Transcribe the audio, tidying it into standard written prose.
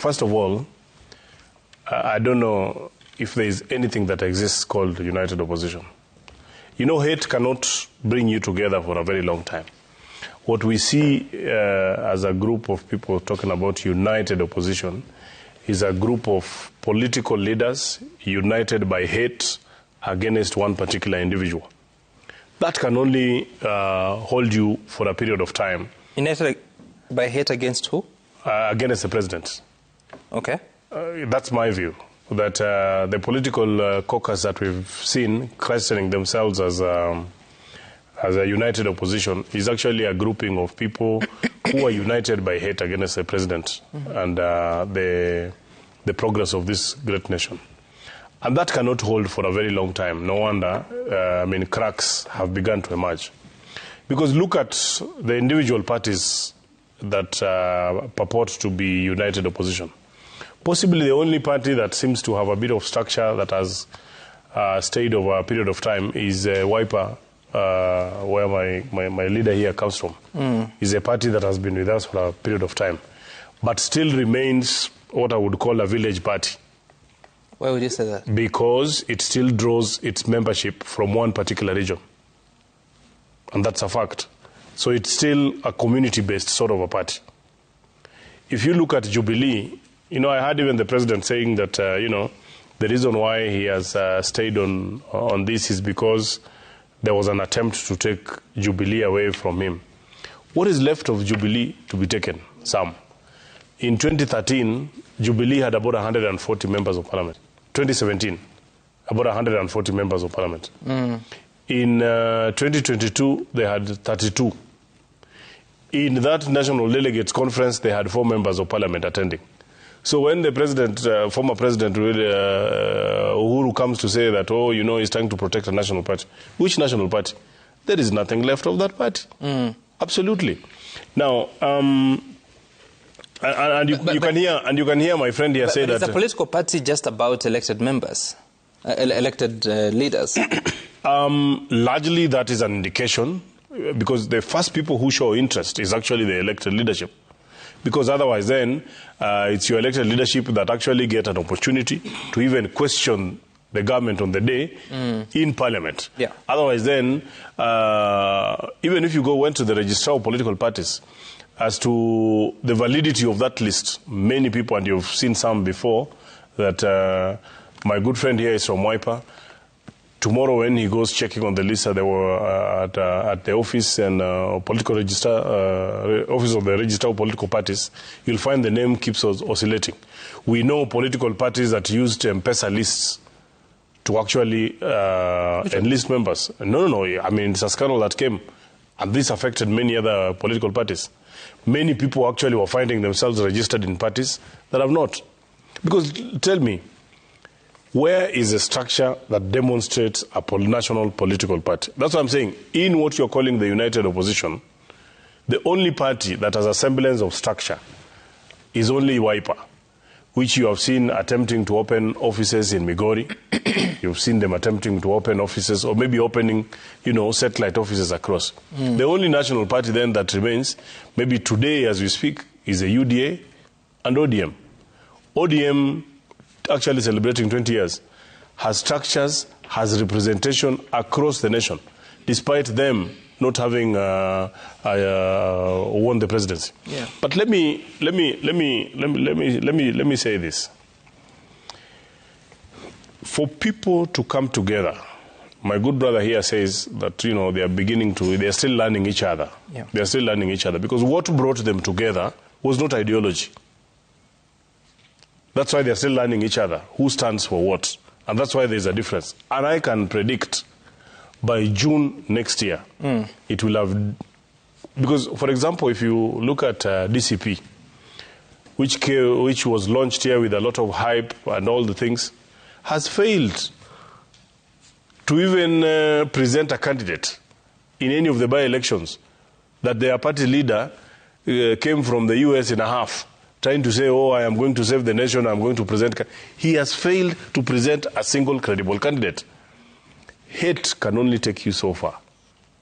first of all, I don't know if there is anything that exists called united opposition. You know, hate cannot bring you together for a very long time. What we see as a group of people talking about united opposition is a group of political leaders united by hate against one particular individual. That can only hold you for a period of time. United by hate against who? Against the president. Okay. That's my view. That the political caucus that we've seen christening themselves as a united opposition is actually a grouping of people who are united by hate against the president and the progress of this great nation. And that cannot hold for a very long time. No wonder, cracks have begun to emerge. Because look at the individual parties that purport to be united opposition. Possibly the only party that seems to have a bit of structure that has stayed over a period of time is Wiper, where my leader here comes from. Is a party that has been with us for a period of time, but still remains what I would call a village party. Why would you say that? Because it still draws its membership from one particular region. And that's a fact. So it's still a community-based sort of a party. If you look at Jubilee, you know, I heard even the president saying that, the reason why he has stayed on this is because there was an attempt to take Jubilee away from him. What is left of Jubilee to be taken? Some. In 2013, Jubilee had about 140 members of parliament. 2017, about 140 members of parliament. In 2022, they had 32. In that national delegates conference, they had 4 members of parliament attending. So when the president, former president Uhuru comes to say that, he's trying to protect a national party, which national party? There is nothing left of that party. Absolutely. Now, you can hear my friend here say that. Is a political party just about elected members, elected leaders? Largely, that is an indication, because the first people who show interest is actually the elected leadership. Because otherwise then, it's your elected leadership that actually get an opportunity to even question the government on the day in parliament. Yeah. Otherwise then, even if you went to the registrar of political parties, as to the validity of that list, many people, and you've seen some before, that my good friend here is from Wiper. Tomorrow when he goes checking on the list that they were at the office and political register, office of the registrar of political parties, you'll find the name keeps oscillating. We know political parties that used M-Pesa lists to actually enlist members. No. It's a scandal that came, and this affected many other political parties. Many people actually were finding themselves registered in parties that have not. Because tell me, where is a structure that demonstrates a national political party? That's what I'm saying. In what you're calling the united opposition, the only party that has a semblance of structure is only Wiper, which you have seen attempting to open offices in Migori. You've seen them attempting to open offices, or maybe opening, satellite offices across. The only national party then that remains, maybe today as we speak, is the UDA and ODM. ODM, actually celebrating 20 years, has structures, has representation across the nation, despite them not having won the presidency. Yeah. But let me say this. For people to come together, my good brother here says that they are still learning each other. Yeah. They are still learning each other, because what brought them together was not ideology. That's why they're still learning each other, who stands for what. And that's why there's a difference. And I can predict by June next year, it will have... Because, for example, if you look at DCP, which was launched here with a lot of hype and all the things, has failed to even present a candidate in any of the by-elections, that their party leader came from the US in a half, trying to say, I am going to save the nation, I'm going to present... He has failed to present a single credible candidate. Hate can only take you so far.